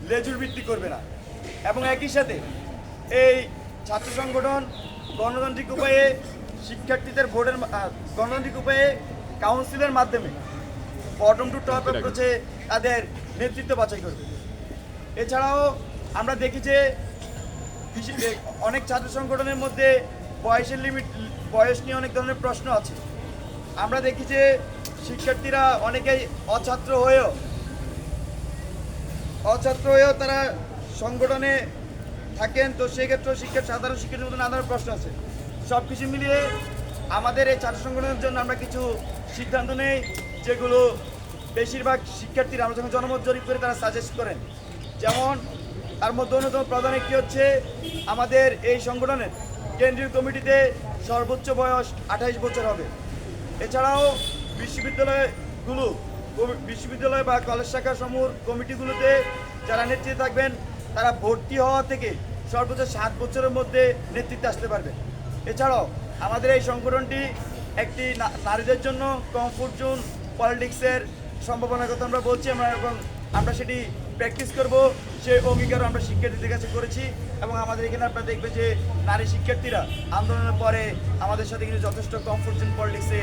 লেজুর ভিত্তি করবে না। এবং একই সাথে এই ছাত্র সংগঠন গণতান্ত্রিক উপায়ে শিক্ষার্থীদের ভোটের গণতান্ত্রিক উপায়ে কাউন্সিলের মাধ্যমে বটম টু টপ অ্যাপ্রোচে তাদের নেতৃত্ব বাছাই করবে। এছাড়াও আমরা দেখি যে অনেক ছাত্র সংগঠনের মধ্যে বয়স নিয়ে অনেক ধরনের প্রশ্ন আছে। আমরা দেখি যে শিক্ষার্থীরা অনেকেই অছাত্র হয়েও তারা সংগঠনে থাকেন। তো সেক্ষেত্রে সাধারণ শিক্ষার্থীর মধ্যে নানা ধরনের প্রশ্ন আছে। সব কিছু মিলিয়ে আমাদের এই ছাত্র সংগঠনের জন্য আমরা কিছু সিদ্ধান্ত নেই, যেগুলো বেশিরভাগ শিক্ষার্থীরা আমরা যখন জনমত জরিপ করে তারা সাজেস্ট করেন। যেমন তার মধ্যে অন্যতম প্রধান একটি হচ্ছে আমাদের এই সংগঠনের কেন্দ্রীয় কমিটিতে সর্বোচ্চ বয়স 28 বছর হবে। এছাড়াও বিশ্ববিদ্যালয় বা কলেজ শাখা সমূহ কমিটিগুলোতে যারা নেতৃত্বে থাকবেন তারা ভর্তি হওয়া থেকে সর্বোচ্চ 7 বছরের মধ্যে নেতৃত্বে আসতে পারবে। এছাড়াও আমাদের এই সংগঠনটি একটি নারীদের জন্য কমফোর্ট জোন পলিটিক্সের সম্ভাবনার কথা আমরা বলছি, এবং আমরা সেটি প্র্যাকটিস করব। সেই অঙ্গীকারও আমরা শিক্ষার্থীদের কাছে করেছি। এবং আমাদের এখানে আপনারা দেখবেন যে নারী শিক্ষার্থীরা আন্দোলনের পরে আমাদের সাথে কিন্তু যথেষ্ট কমফোর্ট জোন পলিটিক্সে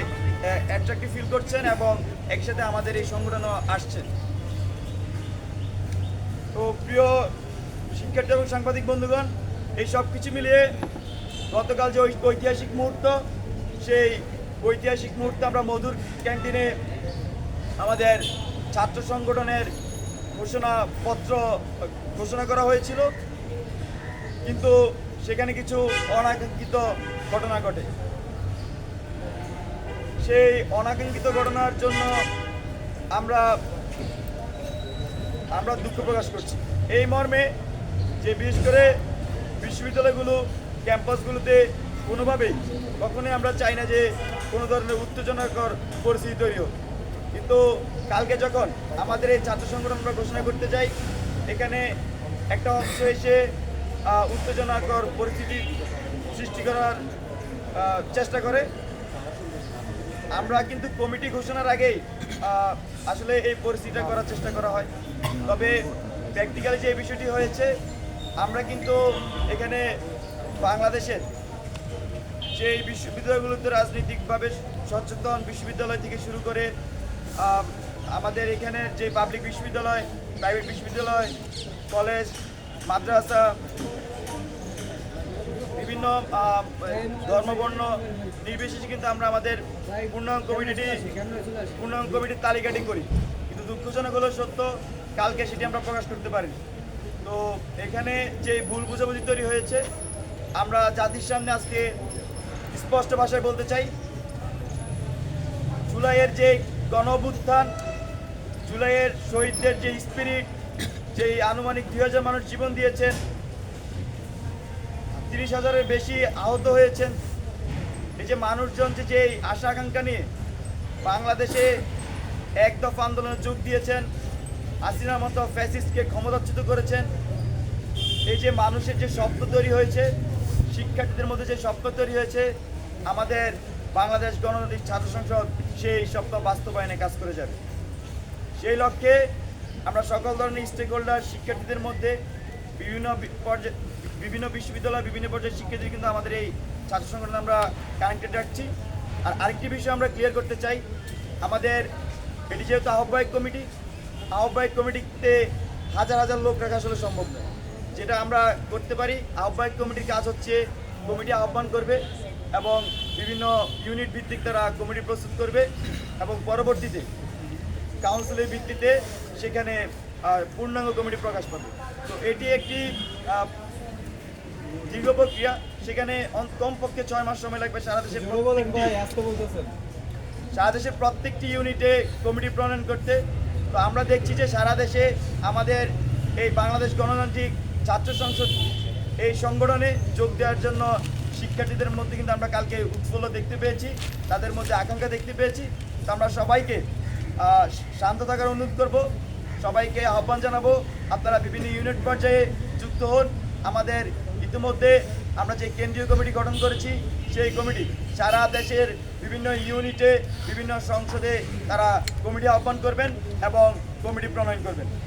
অ্যাট্রাক্টিভ ফিল করছেন এবং একসাথে আমাদের এই সংগঠনও আসছেন। তো প্রিয় শিক্ষার্থী এবং সাংবাদিক বন্ধুগণ, এই সব কিছু মিলিয়ে গতকাল যে ঐতিহাসিক মুহূর্ত, সেই ঐতিহাসিক মুহূর্তে আমরা মধুর ক্যান্টিনে আমাদের ছাত্র সংগঠনের ঘোষণা করা হয়েছিল, কিন্তু সেখানে কিছু অনাকাঙ্ক্ষিত ঘটনা ঘটে। সেই অনাকাঙ্ক্ষিত ঘটনার জন্য আমরা দুঃখ প্রকাশ করছি। এই মর্মে যে বিশেষ করে বিশ্ববিদ্যালয়গুলো ক্যাম্পাসগুলোতে কোনোভাবেই কখনোই আমরা চাই না যে কোনো ধরনের উত্তেজনাকর পরিস্থিতি তৈরি হোক। কিন্তু কালকে যখন আমাদের এই ছাত্র সংগঠন আমরা ঘোষণা করতে যাই, এখানে একটা অংশ এসে উত্তেজনাকর পরিস্থিতি সৃষ্টি করার চেষ্টা করে। আমরা কিন্তু কমিটি ঘোষণার আগেই আসলে এই পরিস্থিতিটা করার চেষ্টা করা হয়। তবে প্র্যাকটিক্যালি যে বিষয়টি হয়েছে, আমরা কিন্তু এখানে বাংলাদেশের সেই বিশ্ববিদ্যালয়গুলোতে রাজনৈতিকভাবে সচেতন বিশ্ববিদ্যালয় থেকে শুরু করে আমাদের এখানে যে পাবলিক বিশ্ববিদ্যালয়, প্রাইভেট বিশ্ববিদ্যালয়, কলেজ, মাদ্রাসা, বিভিন্ন ধর্মবর্ণ নির্বিশেষে কিন্তু আমরা আমাদের পূর্ণাঙ্গ কমিটির তালিকাটি করি। কিন্তু দুঃখজনক হলো সত্য, কালকে সেটি আমরা প্রকাশ করতে পারিনি। তো এখানে যে ভুল বুঝাবুঝি তৈরি হয়েছে, আমরা জাতির সামনে আজকে স্পষ্ট ভাষায় বলতে চাই, জুলাইয়ের যে গণ-অভ্যুত্থান, জুলাইয়ের শহীদদের যে স্পিরিট, যেই আনুমানিক 2000 মানুষ জীবন দিয়েছেন, 30,000-এর বেশি আহত হয়েছেন, এই যে মানুষজন যে আশা আকাঙ্ক্ষা নিয়ে বাংলাদেশে এক দফা আন্দোলনে যোগ দিয়েছেন, হাসিনার মতো ফ্যাসিস্টকে ক্ষমতাচ্যুত করেছেন, এই যে মানুষের যে স্বপ্ন তৈরি হয়েছে, শিক্ষার্থীদের মধ্যে যে স্বপ্ন তৈরি হয়েছে, আমাদের বাংলাদেশ গণতান্ত্রিক ছাত্র সংসদ সেই স্বপ্ন বাস্তবায়নে কাজ করে যাবে। সেই লক্ষ্যে আমরা সকল ধরনের স্টেক হোল্ডার শিক্ষার্থীদের মধ্যে বিভিন্ন বিশ্ববিদ্যালয়, বিভিন্ন পর্যায়ের শিক্ষার্থী কিন্তু আমাদের এই ছাত্র সংগঠন আমরা কানেক্টেড রাখছি। আর আরেকটি বিষয় আমরা ক্লিয়ার করতে চাই, আমাদের এটি যেহেতু আহ্বায়ক কমিটিতে হাজার হাজার লোক রাখা আসলে সম্ভব নয়। যেটা আমরা করতে পারি, আহ্বায়ক কমিটির কাজ হচ্ছে কমিটি আহ্বান করবে এবং বিভিন্ন ইউনিট ভিত্তিক তারা কমিটি প্রস্তুত করবে এবং পরবর্তীতে কাউন্সিলের ভিত্তিতে সেখানে পূর্ণাঙ্গ কমিটি প্রকাশ পাবে। তো এটি একটি দীর্ঘ প্রক্রিয়া, সেখানে কমপক্ষে 6 মাস সময় লাগবে সারা দেশের প্রত্যেকটি ইউনিটে কমিটি প্রণয়ন করতে। তো আমরা দেখছি যে সারা দেশে আমাদের এই বাংলাদেশ গণতান্ত্রিক ছাত্র সংসদ এই সংগঠনে যোগ দেওয়ার জন্য শিক্ষার্থীদের মধ্যে কিন্তু আমরা কালকে উৎফুল্ল দেখতে পেয়েছি, তাদের মধ্যে আকাঙ্ক্ষা দেখতে পেয়েছি। তো আমরা সবাইকে শান্ত থাকার অনুরোধ করব, সবাইকে আহ্বান জানাবো আপনারা বিভিন্ন ইউনিট পর্যায়ে যুক্ত হন। আমাদের ইতিমধ্যে আমরা যে কেন্দ্রীয় কমিটি গঠন করেছি, সেই কমিটি সারা দেশের বিভিন্ন ইউনিটে, বিভিন্ন সংসদে তারা কমিটি আহ্বান করবেন এবং কমিটি প্রণয়ন করবেন।